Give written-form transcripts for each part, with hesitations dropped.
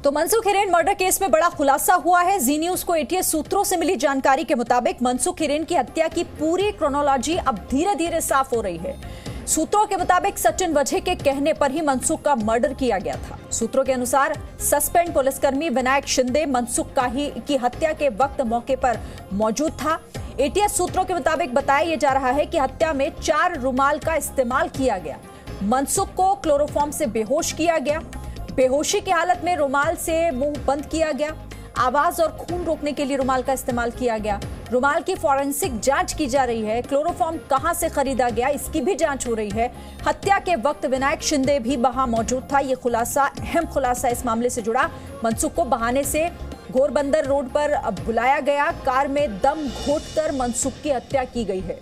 तो Mansukh Hiren murder case में बड़ा खुलासा हुआ है। जी न्यूज को एटीएस सूत्रों से मिली जानकारी के मुताबिक मनसुख हिरेन की हत्या की पूरी क्रोनोलॉजी अब धीरे धीरे साफ हो रही है। सूत्रों के मुताबिक सचिन वजह के कहने पर ही मनसुख का मर्डर किया गया था। सूत्रों के अनुसार सस्पेंड पुलिसकर्मी विनायक शिंदे मनसुख की हत्या के वक्त मौके पर मौजूद था। एटीएस सूत्रों के मुताबिक बताया जा रहा है कि हत्या में 4 रुमाल का इस्तेमाल किया गया। मनसुख को क्लोरोफॉर्म से बेहोश किया गया। बेहोशी की हालत में रुमाल से मुंह बंद किया गया। आवाज और खून रोकने के लिए रुमाल का इस्तेमाल किया गया। रुमाल की फॉरेंसिक जांच की जा रही है। क्लोरोफॉर्म कहां से खरीदा गया इसकी भी जांच हो रही है। हत्या के वक्त विनायक शिंदे भी वहां मौजूद था। यह खुलासा अहम खुलासा इस मामले से जुड़ा। मनसुख को बहाने से घोरबंदर रोड पर बुलाया गया। कार में दम घोटकर मनसुख की हत्या की गई है।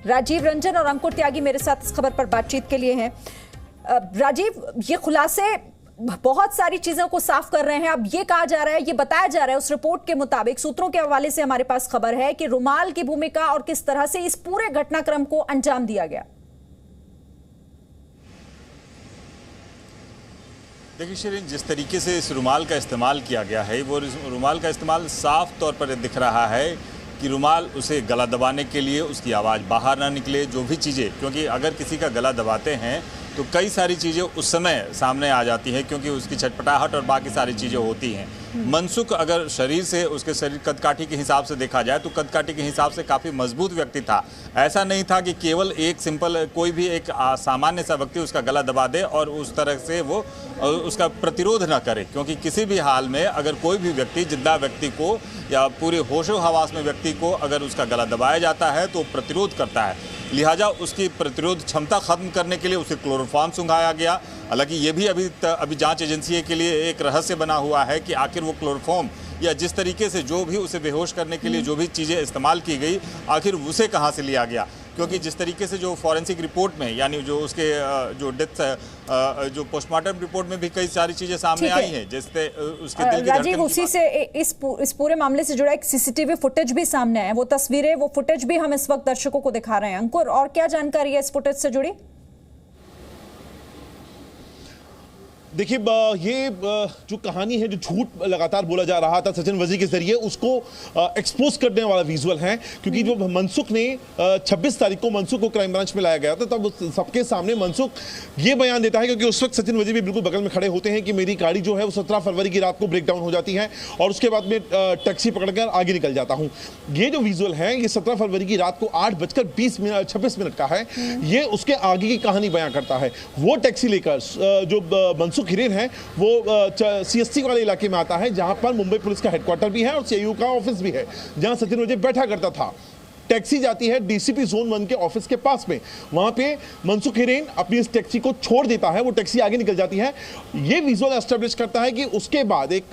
राजीव रंजन और अंकुर त्यागी मेरे साथ इस खबर पर बातचीत के लिए हैं। राजीव, ये खुलासे बहुत सारी चीजों को साफ कर रहे हैं। अब ये कहा जा रहा है, ये बताया जा रहा है उस रिपोर्ट के मुताबिक, सूत्रों के हवाले से हमारे पास खबर है कि रुमाल की भूमिका और किस तरह से इस पूरे घटनाक्रम को अंजाम दिया गया। देखिए शिरीन, जिस तरीके से इस रुमाल का इस्तेमाल किया गया है, वो रुमाल का इस्तेमाल साफ तौर पर दिख रहा है कि रुमाल उसे गला दबाने के लिए, उसकी आवाज़ बाहर ना निकले, जो भी चीज़ें, क्योंकि अगर किसी का गला दबाते हैं तो कई सारी चीज़ें उस समय सामने आ जाती हैं, क्योंकि उसकी छटपटाहट और बाकी सारी चीज़ें होती हैं। मनसुख अगर शरीर से, उसके शरीर कदकाठी के हिसाब से देखा जाए तो कदकाठी के हिसाब से काफ़ी मजबूत व्यक्ति था। ऐसा नहीं था कि केवल एक सिंपल कोई भी एक सामान्य सा व्यक्ति उसका गला दबा दे और उस तरह से वो उसका प्रतिरोध ना करे, क्योंकि किसी भी हाल में अगर कोई भी व्यक्ति, जिंदा व्यक्ति को या पूरे होशो हवास में व्यक्ति को अगर उसका गला दबाया जाता है तो प्रतिरोध करता है। लिहाजा उसकी प्रतिरोध क्षमता खत्म करने के लिए उसे क्लोरोफॉर्म सुंघाया गया। हालांकि ये भी अभी जांच एजेंसी के लिए एक रहस्य बना हुआ है कि आखिर वो क्लोरोफॉर्म या जिस तरीके से जो भी उसे बेहोश करने के लिए जो भी चीज़ें इस्तेमाल की गई, आखिर उसे कहाँ से लिया गया। क्योंकि जिस तरीके से जो फॉरेंसिक रिपोर्ट में, यानी जो उसके जो डेथ, जो पोस्टमार्टम रिपोर्ट में भी कई सारी चीजें सामने आई हैं, जैसे उसके दिल की राजीव, उसी से इस पूरे मामले से जुड़ा एक सीसीटीवी फुटेज भी सामने आया। वो तस्वीरें, वो फुटेज भी हम इस वक्त दर्शकों को दिखा रहे हैं। अंकुर, और क्या जानकारी है इस फुटेज से जुड़ी? देखिए, ये जो कहानी है, जो झूठ लगातार बोला जा रहा था सचिन वजी के जरिए, उसको एक्सपोज करने वाला विजुअल है। क्योंकि जो मनसुख ने 26 तारीख को मनसुख को क्राइम ब्रांच में लाया गया था, तब सबके सामने मनसुख ये बयान देता है, क्योंकि उस वक्त सचिन वजी भी बिल्कुल बगल में खड़े होते हैं, कि मेरी गाड़ी जो है वो 17 फरवरी की रात को ब्रेक डाउन हो जाती है और उसके बाद में टैक्सी पकड़कर आगे निकल जाता हूँ। ये जो विजुअल है, ये 17 फरवरी की रात को 8:26 का है। ये उसके आगे की कहानी बयां करता है। वो टैक्सी लेकर जो मनसुख हिरेन है वो सीएसटी वाले इलाके में आता है, जहां पर मुंबई पुलिस का हेडक्वार्टर भी है और सीआईयू का ऑफिस भी है, जहां सचिन वजी बैठा करता था। टैक्सी जाती है डीसीपी जोन 1 के ऑफिस के पास में। वहां पे मनसुख हिरेन अपनी इस टैक्सी को छोड़ देता है, वो टैक्सी आगे निकल जाती है। ये विजुअल एस्टेब्लिश करता है कि उसके बाद एक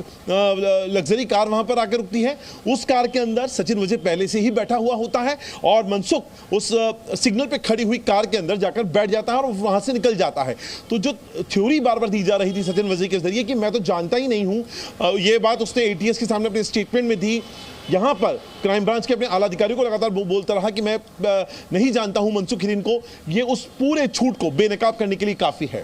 लग्जरी कार वहां पर आकर रुकती है। उस कार के अंदर सचिन वजी पहले से ही बैठा हुआ होता है और मनसुख उस सिग्नल पे खड़ी हुई कार के अंदर जाकर बैठ जाता है और वहां से निकल जाता है। तो जो थ्योरी बार बार दी जा रही थी सचिन वजी के जरिए कि मैं तो जानता ही नहीं हूं, ये बात उसने एटीएस के सामने अपने स्टेटमेंट में दी। यहां पर क्राइम ब्रांच के अपने आला अधिकारियों को लगातार बोलता रहा कि मैं नहीं जानता हूं मनसुख हिरेन को। ये उस पूरे झूठ को बेनकाब करने के लिए काफी है।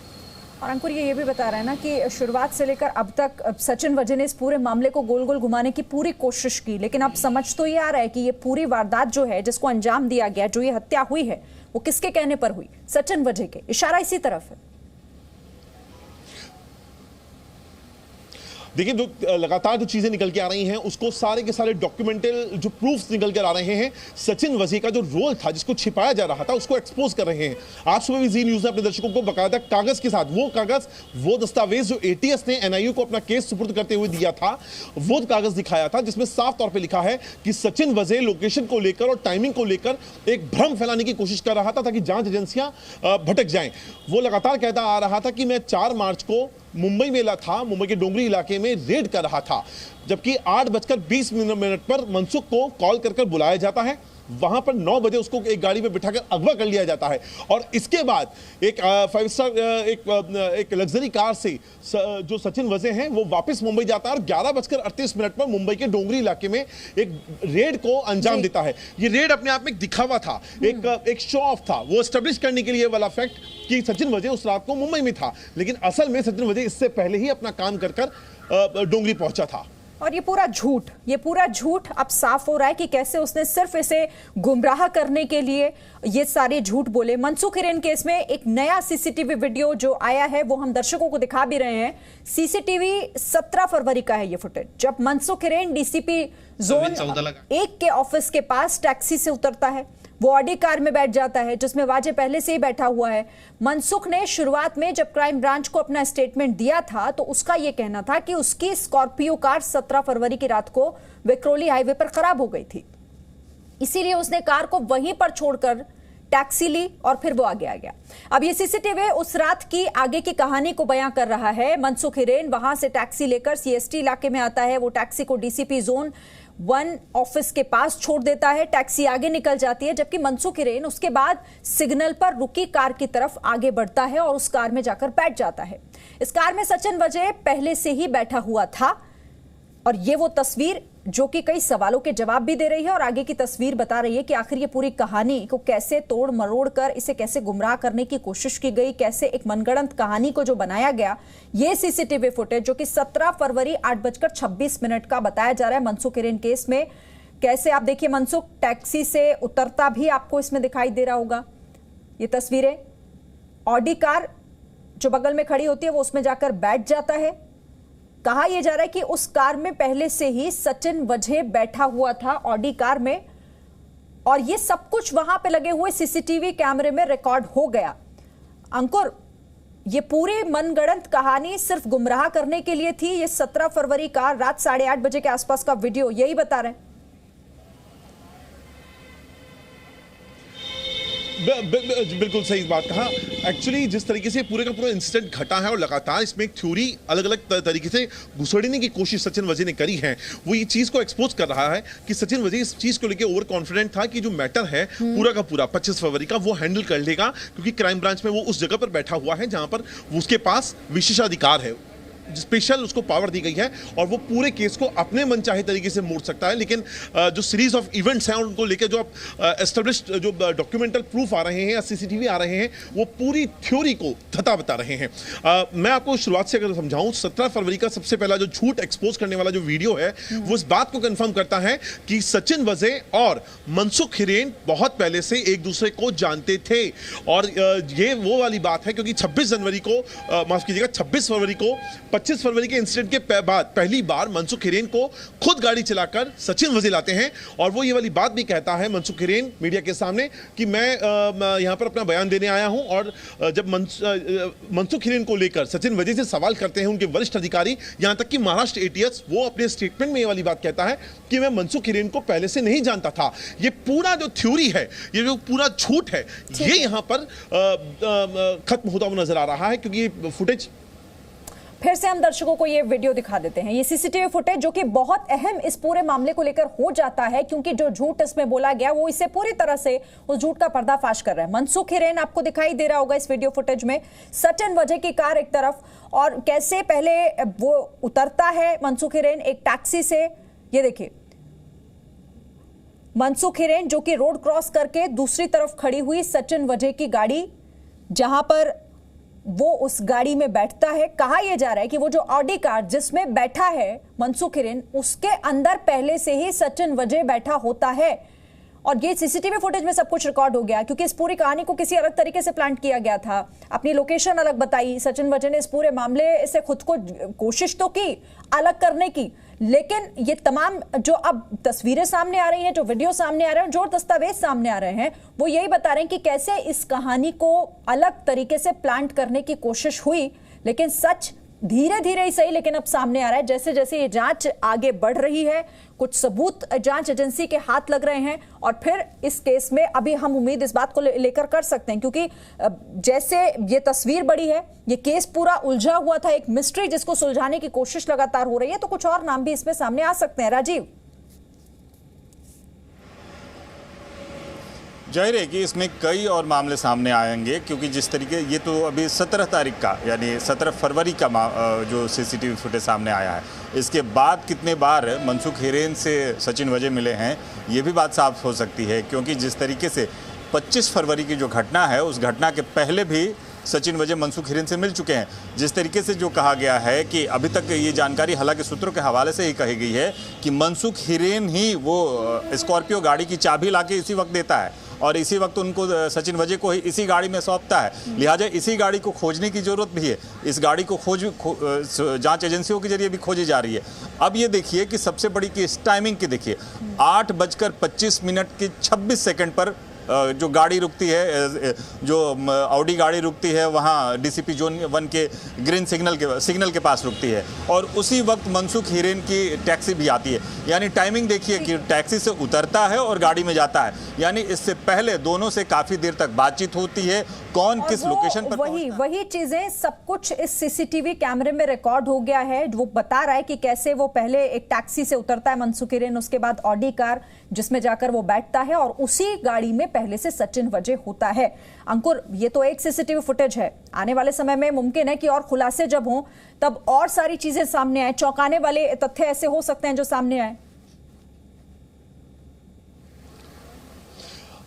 और अंकुर, ये भी बता रहा है ना कि शुरुआत से लेकर अब तक सचिन वजी ने इस पूरे मामले को गोल गोल घुमाने की पूरी कोशिश की, लेकिन अब समझ तो ये आ रहा है कि ये पूरी वारदात जो है, जिसको अंजाम दिया गया, जो ये हत्या हुई है, वो किसके कहने पर हुई? सचिन वजी के। इशारा इसी तरफ है। देखिए, जो लगातार जो चीजें निकल के आ रही हैं, उसको सारे के सारे डॉक्यूमेंटल जो प्रूफ्स निकल कर आ रहे हैं। सचिन वजी का जो रोल था, जिसको छिपाया जा रहा था, उसको एक्सपोज कर रहे हैं। आज सुबह भी जी न्यूज ने अपने दर्शकों को बकायदा कागज के साथ, वो कागज, वो दस्तावेज जो एटीएस ने एनआईयू को अपना केस सुपुर्द करते हुए दिया था, वो कागज दिखाया था, जिसमें साफ तौर पर लिखा है कि सचिन वजी लोकेशन को लेकर और टाइमिंग को लेकर एक भ्रम फैलाने की कोशिश कर रहा था, ताकि जांच एजेंसियां भटक जाएं। वो लगातार कहता आ रहा था कि मैं 4 मार्च को मुंबई में था, मुंबई के डोंगरी इलाके में रेड कर रहा था। जबकि 8:20 पर मनसुख को कॉल कर बुलाया जाता है। वहां पर 9 बजे उसको एक गाड़ी में बिठाकर अगवा कर लिया जाता है और इसके बाद एक 5 स्टार एक लग्जरी कार से जो सचिन वजे हैं वो वापस मुंबई जाता है और 11:38 पर मुंबई के डोंगरी इलाके में एक रेड को अंजाम देता है। ये रेड अपने आप में एक दिखावा था, एक शो ऑफ था, वो एस्टेब्लिश करने के लिए वाला फैक्ट कि सचिन वजे उस रात को मुंबई में था, लेकिन असल में सचिन वजे इससे पहले ही अपना काम कर डोंगरी पहुंचा था। और ये पूरा झूठ अब साफ हो रहा है कि कैसे उसने सिर्फ इसे गुमराह करने के लिए ये सारे झूठ बोले। मनसुख हिरेन केस में एक नया सीसीटीवी वीडियो जो आया है वो हम दर्शकों को दिखा भी रहे हैं। सीसीटीवी 17 फरवरी का है ये फुटेज, जब मनसुख हिरेन डीसीपी जोन 1 के ऑफिस के पास टैक्सी से उतरता है। वो ऑडी कार में बैठ जाता है जिसमें वाजे पहले से ही बैठा हुआ है। मनसुख ने शुरुआत में जब क्राइम ब्रांच को अपना स्टेटमेंट दिया था तो उसका यह कहना था कि उसकी स्कॉर्पियो कार 17 फरवरी की रात को विक्रोली हाईवे पर खराब हो गई थी, इसीलिए उसने कार को वहीं पर छोड़कर टैक्सी ली और फिर वो आगे आ गया। अब ये सीसीटीवी उस रात की आगे की कहानी को बयां कर रहा है। मनसुख हिरेन वहां से टैक्सी लेकर सीएसटी इलाके में आता है। वो टैक्सी को डीसीपी जोन 1 ऑफिस के पास छोड़ देता है। टैक्सी आगे निकल जाती है जबकि मनसुख हिरेन उसके बाद सिग्नल पर रुकी कार की तरफ आगे बढ़ता है और उस कार में जाकर बैठ जाता है। इस कार में सचिन वजे पहले से ही बैठा हुआ था और ये वो तस्वीर जो कि कई सवालों के जवाब भी दे रही है और आगे की तस्वीर बता रही है कि आखिर ये पूरी कहानी को कैसे तोड़ मरोड़ कर इसे कैसे गुमराह करने की कोशिश की गई, कैसे एक मनगढ़ंत कहानी को जो बनाया गया। ये सीसीटीवी फुटेज जो कि 17 फरवरी 8:26 का बताया जा रहा है मनसुख हिरेन केस में। कैसे आप देखिए मनसुख टैक्सी से उतरता भी आपको इसमें दिखाई दे रहा होगा। ये तस्वीरें, ऑडी कार जो बगल में खड़ी होती है वो उसमें जाकर बैठ जाता है। कहा यह जा रहा है कि उस कार में पहले से ही सचिन वजे बैठा हुआ था ऑडी कार में और ये सब कुछ वहां पे लगे हुए सीसीटीवी कैमरे में रिकॉर्ड हो गया। अंकुर, ये पूरी मनगढ़ंत कहानी सिर्फ गुमराह करने के लिए थी। ये 17 फरवरी का रात 8:30 बजे के आसपास का वीडियो यही बता रहे हैं। बिल्कुल सही बात कहा। एक्चुअली जिस तरीके से पूरे का पूरा इंसिडेंट घटा है और लगातार इसमें एक थ्योरी अलग अलग तरीके से घुसड़ने की कोशिश सचिन वजे ने करी है, वो ये चीज को एक्सपोज कर रहा है कि सचिन वजे इस चीज को लेकर ओवर कॉन्फिडेंट था कि जो मैटर है पूरा का पूरा 25 फरवरी का वो हैंडल कर लेगा, क्योंकि क्राइम ब्रांच में वो उस जगह पर बैठा हुआ है जहां पर उसके पास विशेषाधिकार है, स्पेशल उसको पावर दी गई है और वो पूरे केस को अपने मनचाहे तरीके से मोड़ सकता है। लेकिन जो सीरीज ऑफ इवेंट्स हैं उनको लेकर जो एस्टेब्लिश्ड जो डॉक्यूमेंटल प्रूफ आ रहे हैं या सीसीटीवी आ रहे हैं वो पूरी थ्योरी को धता बता रहे हैं। मैं आपको शुरुआत से अगर समझाऊं, 17 फरवरी का सबसे पहला जो झूठ एक्सपोज करने वाला जो वीडियो है वो इस बात को कंफर्म करता है कि सचिन वजे और मनसुख हिरेन बहुत पहले से एक दूसरे को जानते थे और ये वो वाली बात है क्योंकि 26 जनवरी को माफ कीजिएगा 26 फरवरी को 25 फरवरी के इंसिडेंट के बाद पहली बार मनसुख हिरेन को खुद गाड़ी चलाकर सचिन वजे लाते हैं और वो ये वाली बात भी कहता है मनसुख हिरेन मीडिया के सामने कि मैं यहां पर अपना बयान देने आया हूं। और जब मनसुख हिरेन को लेकर सचिन वजे से सवाल करते हैं उनके वरिष्ठ अधिकारी, यहां तक कि महाराष्ट्र एटीएस, वो अपने स्टेटमेंट में ये वाली बात कहता है कि मैं मनसुख हिरेन को पहले से नहीं जानता था। ये पूरा जो थ्योरी है, ये जो पूरा झूठ है, ये यहां पर खत्म होता हुआ नजर आ रहा है क्योंकि ये फुटेज फिर से हम दर्शकों को ये वीडियो दिखा देते हैं। ये सीसीटीवी फुटेज जो कि बहुत अहम इस पूरे मामले को लेकर हो जाता है क्योंकि जो झूठ इसमें बोला गया वो इसे पूरी तरह से उस झूठ का पर्दाफाश कर रहा है। मनसुख हिरेन आपको दिखाई दे रहा होगा इस वीडियो फुटेज में, सचिन वजे की कार एक तरफ और कैसे पहले वो उतरता है मनसुख हिरेन एक टैक्सी से। ये देखिए मनसुख हिरेन जो कि रोड क्रॉस करके दूसरी तरफ खड़ी हुई सचिन वजे की गाड़ी, जहां पर वो उस गाड़ी में बैठता है। कहा यह जा रहा है कि वो जो ऑडी कार जिसमें बैठा है मनसुख हिरेन, उसके अंदर पहले से ही सचिन वजे बैठा होता है और ये सीसीटीवी फुटेज में सब कुछ रिकॉर्ड हो गया क्योंकि इस पूरी कहानी को किसी अलग तरीके से प्लान किया गया था। अपनी लोकेशन अलग बताई, सचिन वजे ने इस पूरे मामले से खुद को कोशिश तो की अलग करने की, लेकिन ये तमाम जो अब तस्वीरें सामने आ रही हैं, जो वीडियो सामने आ रहे हैं, जो दस्तावेज सामने आ रहे हैं, वो यही बता रहे हैं कि कैसे इस कहानी को अलग तरीके से प्लान करने की कोशिश हुई। लेकिन सच धीरे धीरे ही सही लेकिन अब सामने आ रहा है। जैसे जैसे ये जांच आगे बढ़ रही है, कुछ सबूत जांच एजेंसी के हाथ लग रहे हैं और फिर इस केस में अभी हम उम्मीद इस बात को लेकर कर सकते हैं क्योंकि जैसे ये तस्वीर बड़ी है, ये केस पूरा उलझा हुआ था, एक मिस्ट्री जिसको सुलझाने की कोशिश लगातार हो रही है, तो कुछ और नाम भी इसमें सामने आ सकते हैं। राजीव, जाहिर है कि इसमें कई और मामले सामने आएंगे, क्योंकि जिस तरीके ये तो अभी 17 तारीख का यानी 17 फरवरी का जो सीसीटीवी फुटेज सामने आया है, इसके बाद कितने बार मनसुख हिरेन से सचिन वजय मिले हैं ये भी बात साफ हो सकती है। क्योंकि जिस तरीके से 25 फरवरी की जो घटना है उस घटना के पहले भी सचिन वजय मनसुख हिरेन से मिल चुके हैं। जिस तरीके से जो कहा गया है कि अभी तक ये जानकारी हालांकि सूत्रों के हवाले से ही कही गई है कि मनसुख हिरेन ही वो स्कॉर्पियो गाड़ी की चाबी लाके इसी वक्त देता है और इसी वक्त उनको सचिन वजय को ही इसी गाड़ी में सौंपता है। लिहाजा इसी गाड़ी को खोजने की जरूरत भी है। इस गाड़ी को जांच एजेंसियों के जरिए भी खोजी जा रही है। अब ये देखिए कि सबसे बड़ी की इस टाइमिंग की देखिए 8:25 के 26 सेकंड पर जो गाड़ी रुकती है, जो ऑडी गाड़ी रुकती है वहाँ डीसीपी जोन 1 के ग्रीन सिग्नल के पास रुकती है और उसी वक्त मनसुख हिरेन की टैक्सी भी आती है। यानी टाइमिंग देखिए कि टैक्सी से उतरता है और गाड़ी में जाता है, यानी इससे पहले दोनों से काफ़ी देर तक बातचीत होती है, कौन किस लोकेशन पर वही चीजें सब कुछ इस सीसीटीवी कैमरे में रिकॉर्ड हो गया है। वो बता रहा है कि कैसे वो पहले एक टैक्सी से उतरता है मनसुख हिरेन, उसके बाद ऑडी कार जिसमें जाकर वो बैठता है और उसी गाड़ी में पहले से सचिन वजय होता है। अंकुर, ये तो एक सीसीटीवी फुटेज है, आने वाले समय में मुमकिन है कि और खुलासे जब हों तब और सारी चीजें सामने आए, चौंकाने वाले तथ्य ऐसे हो सकते हैं जो सामने आए।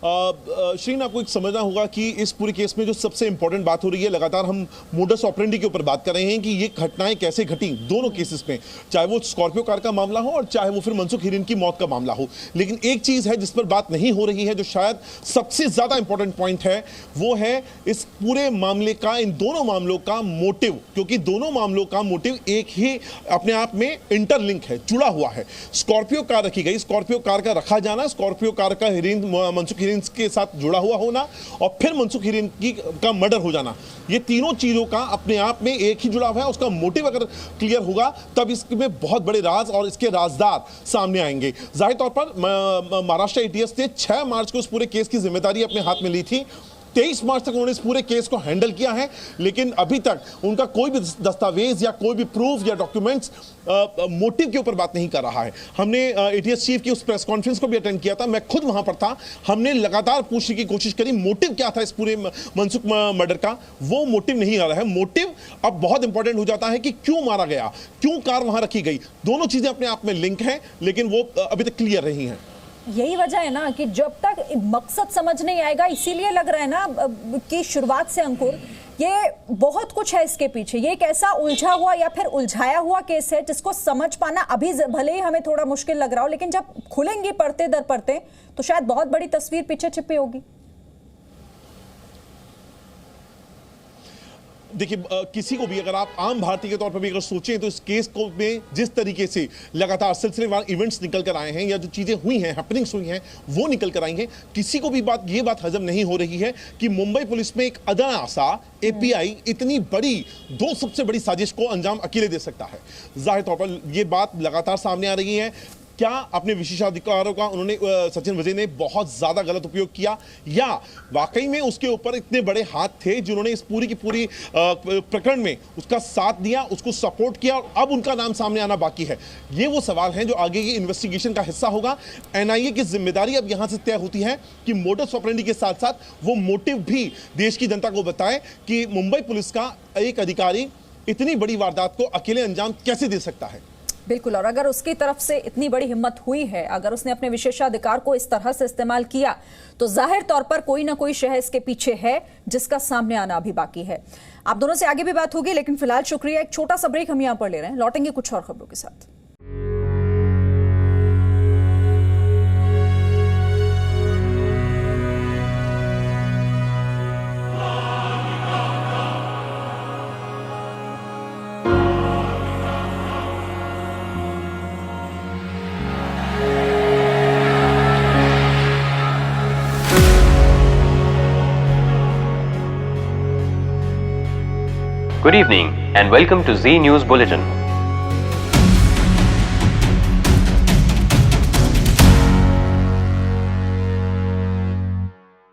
श्रीन, आपको एक समझना होगा कि इस पूरे केस में जो सबसे इंपॉर्टेंट बात हो रही है, लगातार हम मोडस ऑपरेंडी के ऊपर बात कर रहे हैं कि ये घटनाएं कैसे घटी दोनों केसेस में, चाहे वो स्कॉर्पियो कार का मामला हो और चाहे वो फिर मनसुख हिरेन की मौत का मामला हो। लेकिन एक चीज है जिस पर बात नहीं हो रही है, जो शायद सबसे ज्यादा इंपॉर्टेंट पॉइंट है, वो है इस पूरे मामले का, इन दोनों मामलों का मोटिव। क्योंकि दोनों मामलों का मोटिव एक ही अपने आप में इंटरलिंक है, जुड़ा हुआ है। स्कॉर्पियो कार रखी गई, स्कॉर्पियो कार का रखा जाना, स्कॉर्पियो कार का मनसुख हिरेन के साथ जुड़ा हुआ होना और फिर मनसुख हिरेन का मर्डर हो जाना, ये तीनों चीजों का अपने आप में एक ही जुड़ा हुआ है। उसका मोटिव अगर क्लियर होगा तब इसमें बहुत बड़े राज और इसके राजदार सामने आएंगे। जाहिर तौर पर महाराष्ट्र एटीएस ने 6 मार्च को इस पूरे केस की जिम्मेदारी अपने हाथ में ली थी। 23 मार्च तक उन्होंने इस पूरे केस को हैंडल किया है, लेकिन अभी तक उनका कोई भी दस्तावेज या कोई भी प्रूफ या डॉक्यूमेंट्स मोटिव के ऊपर बात नहीं कर रहा है। हमने एटीएस चीफ की उस प्रेस कॉन्फ्रेंस को भी अटेंड किया था, मैं खुद वहां पर था। हमने लगातार पूछने की कोशिश करी मोटिव क्या था इस पूरे मनसुख मर्डर का, वो मोटिव नहीं आ रहा है। मोटिव अब बहुत इंपॉर्टेंट हो जाता है कि क्यों मारा गया, क्यों कार वहां रखी गई। दोनों चीजें अपने आप में लिंक हैं, लेकिन वो अभी तक क्लियर नहीं है। यही वजह है ना कि जब तक मकसद समझ नहीं आएगा, इसीलिए लग रहा है ना कि शुरुआत से अंकुर ये बहुत कुछ है इसके पीछे। ये एक ऐसा उलझा हुआ या फिर उलझाया हुआ केस है जिसको समझ पाना अभी भले ही हमें थोड़ा मुश्किल लग रहा हो, लेकिन जब खुलेंगी परते दर परते तो शायद बहुत बड़ी तस्वीर पीछे छिपी होगी। देखिए, किसी को भी अगर आप आम भारतीय के तौर पर भी अगर सोचें तो इस केस को में जिस तरीके से लगातार सिलसिलेवार इवेंट्स निकल कर आए हैं या जो चीजें हुई हैं, हैपनिंग्स हुई हैं, वो निकल कर आई हैं, किसी को भी ये बात हजम नहीं हो रही है कि मुंबई पुलिस में एक अदना सा एपीआई इतनी बड़ी, 2 सबसे बड़ी साजिश को अंजाम अकेले दे सकता है। जाहिर तौर पर यह बात लगातार सामने आ रही है। क्या अपने विशेषाधिकारों का उन्होंने सचिन वजय ने बहुत ज्यादा गलत उपयोग किया, या वाकई में उसके ऊपर इतने बड़े हाथ थे जिन्होंने इस पूरी की पूरी प्रकरण में उसका साथ दिया, उसको सपोर्ट किया और अब उनका नाम सामने आना बाकी है। ये वो सवाल हैं जो आगे की इन्वेस्टिगेशन का हिस्सा होगा। एनआईए की जिम्मेदारी अब यहां से तय होती है कि मोडस ऑपरेंडी के साथ साथ वो मोटिव भी देश की जनता को बताए कि मुंबई पुलिस का एक अधिकारी इतनी बड़ी वारदात को अकेले अंजाम कैसे दे सकता है। बिल्कुल, और अगर उसकी तरफ से इतनी बड़ी हिम्मत हुई है, अगर उसने अपने विशेषाधिकार को इस तरह से इस्तेमाल किया, तो जाहिर तौर पर कोई ना कोई शय इसके पीछे है जिसका सामने आना अभी बाकी है। आप दोनों से आगे भी बात होगी, लेकिन फिलहाल शुक्रिया। एक छोटा सा ब्रेक हम यहां पर ले रहे हैं, लौटेंगे कुछ और खबरों के साथ। Good evening and welcome to Z News Bulletin.